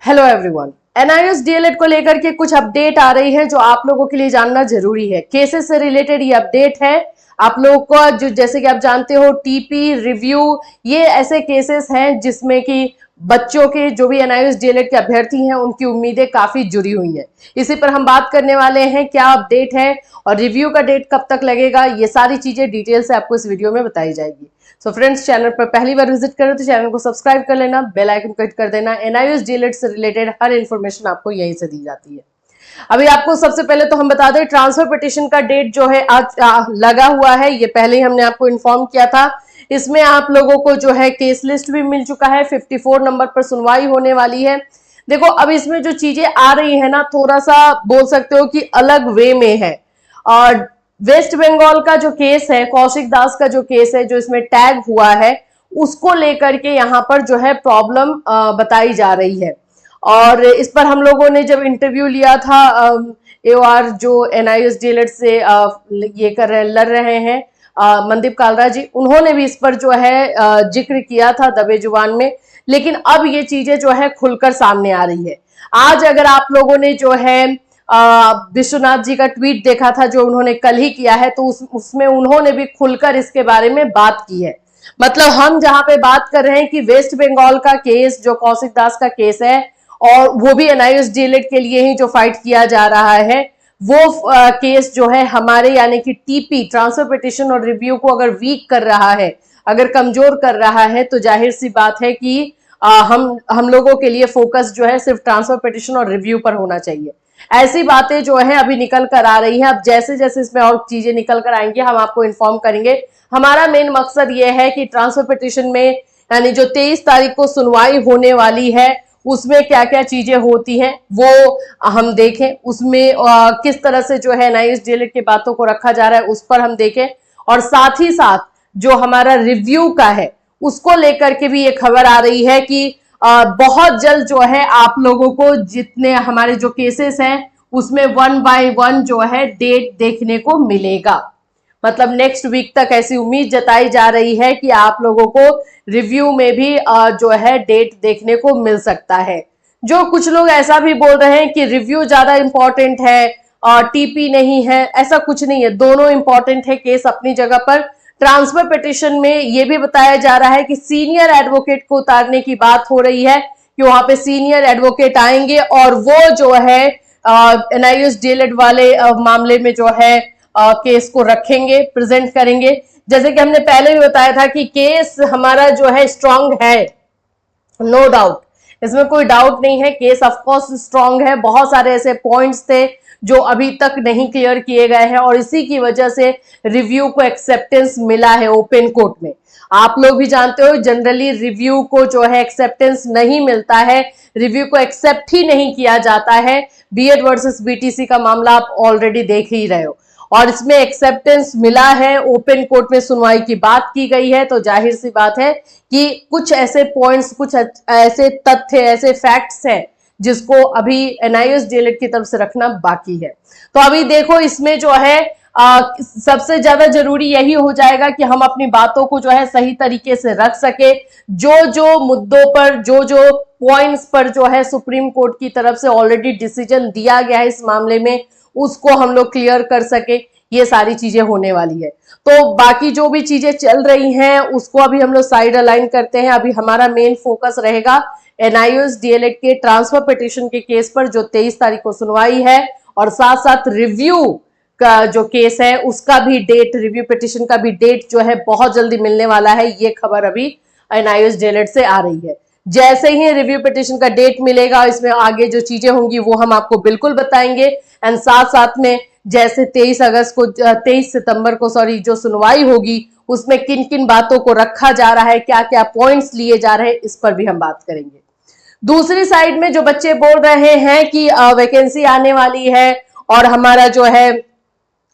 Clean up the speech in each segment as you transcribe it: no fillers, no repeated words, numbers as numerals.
Hello everyone, NIS DElEd को लेकर के कुछ अपडेट आ रही है जो आप लोगों के लिए जानना जरूरी है। केसेस से रिलेटेड ये अपडेट है। आप लोगों को जो जैसे कि आप जानते हो टीपी रिव्यू, ये ऐसे केसेस हैं जिसमें कि बच्चों के जो भी एनआईएस डीएलएड के अभ्यर्थी हैं उनकी उम्मीदें काफी जुड़ी हुई हैं। इसी पर हम बात करने वाले हैं, क्या अपडेट है और रिव्यू का डेट कब तक लगेगा, ये सारी चीजें डिटेल से आपको इस वीडियो में बताई जाएगी। सो फ्रेंड्स, चैनल पर पहली बार विजिट करें तो चैनल को सब्सक्राइब कर लेना, बेल आइकन को हिट कर देना। एनआईएस डीएलएड से रिलेटेड हर इंफॉर्मेशन आपको यहीं से दी जाती है। अभी आपको सबसे पहले तो हम बता दें, ट्रांसफर पिटीशन का डेट जो है आज लगा हुआ है। ये पहले ही हमने आपको इन्फॉर्म किया था। इसमें आप लोगों को जो है केस लिस्ट भी मिल चुका है। 54 नंबर पर सुनवाई होने वाली है। देखो, अब इसमें जो चीजें आ रही है ना, थोड़ा सा बोल सकते हो कि अलग वे में है। और वेस्ट बंगाल का जो केस है, कौशिक दास का जो केस है, जो इसमें टैग हुआ है, उसको लेकर के यहाँ पर जो है प्रॉब्लम बताई जा रही है। और इस पर हम लोगों ने जब इंटरव्यू लिया था, एओआर जो एनआईएस डीएलएड से ये लड़ रहे हैं, मनदीप कालरा जी, उन्होंने भी इस पर जो है जिक्र किया था दबे जुबान में। लेकिन अब ये चीजें जो है खुलकर सामने आ रही है। आज अगर आप लोगों ने जो है विश्वनाथ जी का ट्वीट देखा था जो उन्होंने कल ही किया है, तो उसमें उन्होंने भी खुलकर इसके बारे में बात की है। मतलब हम जहां पे बात कर रहे हैं कि वेस्ट बंगाल का केस, जो कौशिक दास का केस है, और वो भी एनआईएस डीएलएड के लिए ही जो फाइट किया जा रहा है, वो केस जो है हमारे यानी कि टीपी, ट्रांसफर पिटीशन और रिव्यू को अगर वीक कर रहा है, अगर कमजोर कर रहा है, तो जाहिर सी बात है कि हम लोगों के लिए फोकस जो है सिर्फ ट्रांसफर पिटीशन और रिव्यू पर होना चाहिए। ऐसी बातें जो है अभी निकल कर आ रही हैं। अब जैसे जैसे इसमें और चीजें निकल कर आएंगी हम आपको इन्फॉर्म करेंगे। हमारा मेन मकसद ये है कि ट्रांसफर पिटीशन में यानी जो 23 तारीख को सुनवाई होने वाली है, उसमें क्या क्या चीजें होती हैं वो हम देखें। उसमें किस तरह से जो है एनआईएस डीएलएड की बातों को रखा जा रहा है, उस पर हम देखें। और साथ ही साथ जो हमारा रिव्यू का है, उसको लेकर के भी ये खबर आ रही है कि बहुत जल्द जो है आप लोगों को जितने हमारे जो केसेस हैं उसमें 1 बाय 1 जो है डेट देखने को मिलेगा। मतलब नेक्स्ट वीक तक ऐसी उम्मीद जताई जा रही है कि आप लोगों को रिव्यू में भी जो है डेट देखने को मिल सकता है। जो कुछ लोग ऐसा भी बोल रहे हैं कि रिव्यू ज्यादा इंपॉर्टेंट है और टीपी नहीं है, ऐसा कुछ नहीं है। दोनों इंपॉर्टेंट है, केस अपनी जगह पर। ट्रांसफर पिटीशन में यह भी बताया जा रहा है कि सीनियर एडवोकेट को उतारने की बात हो रही है कि वहां पे सीनियर एडवोकेट आएंगे और वो जो है एनआईएस डीएलएड वाले मामले में जो है केस को रखेंगे, प्रेजेंट करेंगे। जैसे कि हमने पहले भी बताया था कि केस हमारा जो है स्ट्रांग है, नो डाउट, इसमें कोई डाउट नहीं है। केस ऑफ कोर्स स्ट्रांग है। बहुत सारे ऐसे पॉइंट्स थे जो अभी तक नहीं क्लियर किए गए हैं और इसी की वजह से रिव्यू को एक्सेप्टेंस मिला है ओपन कोर्ट में। आप लोग भी जानते हो जनरली रिव्यू को जो है एक्सेप्टेंस नहीं मिलता है, रिव्यू को एक्सेप्ट ही नहीं किया जाता है। बीएड वर्सेस बीटीसी का मामला आप ऑलरेडी देख ही रहे हो और इसमें एक्सेप्टेंस मिला है, ओपन कोर्ट में सुनवाई की बात की गई है। तो जाहिर सी बात है कि कुछ ऐसे पॉइंट्स, कुछ ऐसे तथ्य, ऐसे फैक्ट्स हैं जिसको अभी एनआईएस डीएलएड की तरफ से रखना बाकी है। तो अभी देखो, इसमें जो है सबसे ज्यादा जरूरी यही हो जाएगा कि हम अपनी बातों को जो है सही तरीके से रख सके। जो जो मुद्दों पर, जो जो पॉइंट्स पर जो है सुप्रीम कोर्ट की तरफ से ऑलरेडी डिसीजन दिया गया है इस मामले में, उसको हम लोग क्लियर कर सके। ये सारी चीजें होने वाली है। तो बाकी जो भी चीजें चल रही हैं उसको अभी हम लोग साइड अलाइन करते हैं। अभी हमारा मेन फोकस रहेगा एनआईएस डीएलएड के ट्रांसफर पिटीशन के केस पर जो 23 तारीख को सुनवाई है, और साथ साथ रिव्यू का जो केस है उसका भी डेट, रिव्यू पिटीशन का भी डेट जो है बहुत जल्दी मिलने वाला है। ये खबर अभी एनआईएस डीएलएड से आ रही है। जैसे ही रिव्यू पिटीशन का डेट मिलेगा, इसमें आगे जो चीजें होंगी वो हम आपको बिल्कुल बताएंगे। एंड साथ साथ में जैसे 23 सितंबर को जो सुनवाई होगी उसमें किन किन बातों को रखा जा रहा है, क्या क्या पॉइंट्स लिए जा रहे हैं, इस पर भी हम बात करेंगे। दूसरी साइड में जो बच्चे बोल रहे हैं कि वैकेंसी आने वाली है और हमारा जो है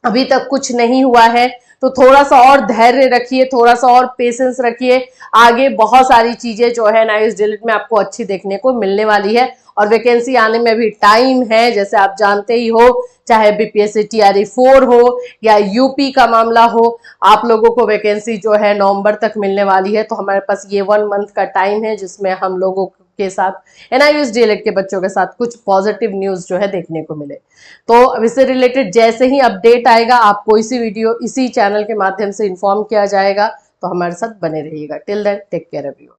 अभी तक कुछ नहीं हुआ है, तो थोड़ा सा और धैर्य रखिए, थोड़ा सा और पेशेंस रखिए। आगे बहुत सारी चीजें जो है एनआईएस डीएलएड में आपको अच्छी देखने को मिलने वाली है और वैकेंसी आने में भी टाइम है। जैसे आप जानते ही हो, चाहे बीपीएससी टीआरई 4 हो या यूपी का मामला हो, आप लोगों को वैकेंसी जो है नवंबर तक मिलने वाली है। तो हमारे पास ये 1 मंथ का टाइम है जिसमें हम लोगों के साथ, एनआईयूएस डीएलएड के बच्चों के साथ कुछ पॉजिटिव न्यूज जो है देखने को मिले। तो अब इससे रिलेटेड जैसे ही अपडेट आएगा आपको इसी वीडियो इसी चैनल के माध्यम से इन्फॉर्म किया जाएगा, तो हमारे साथ बने रहिएगा। Till then take care everyone.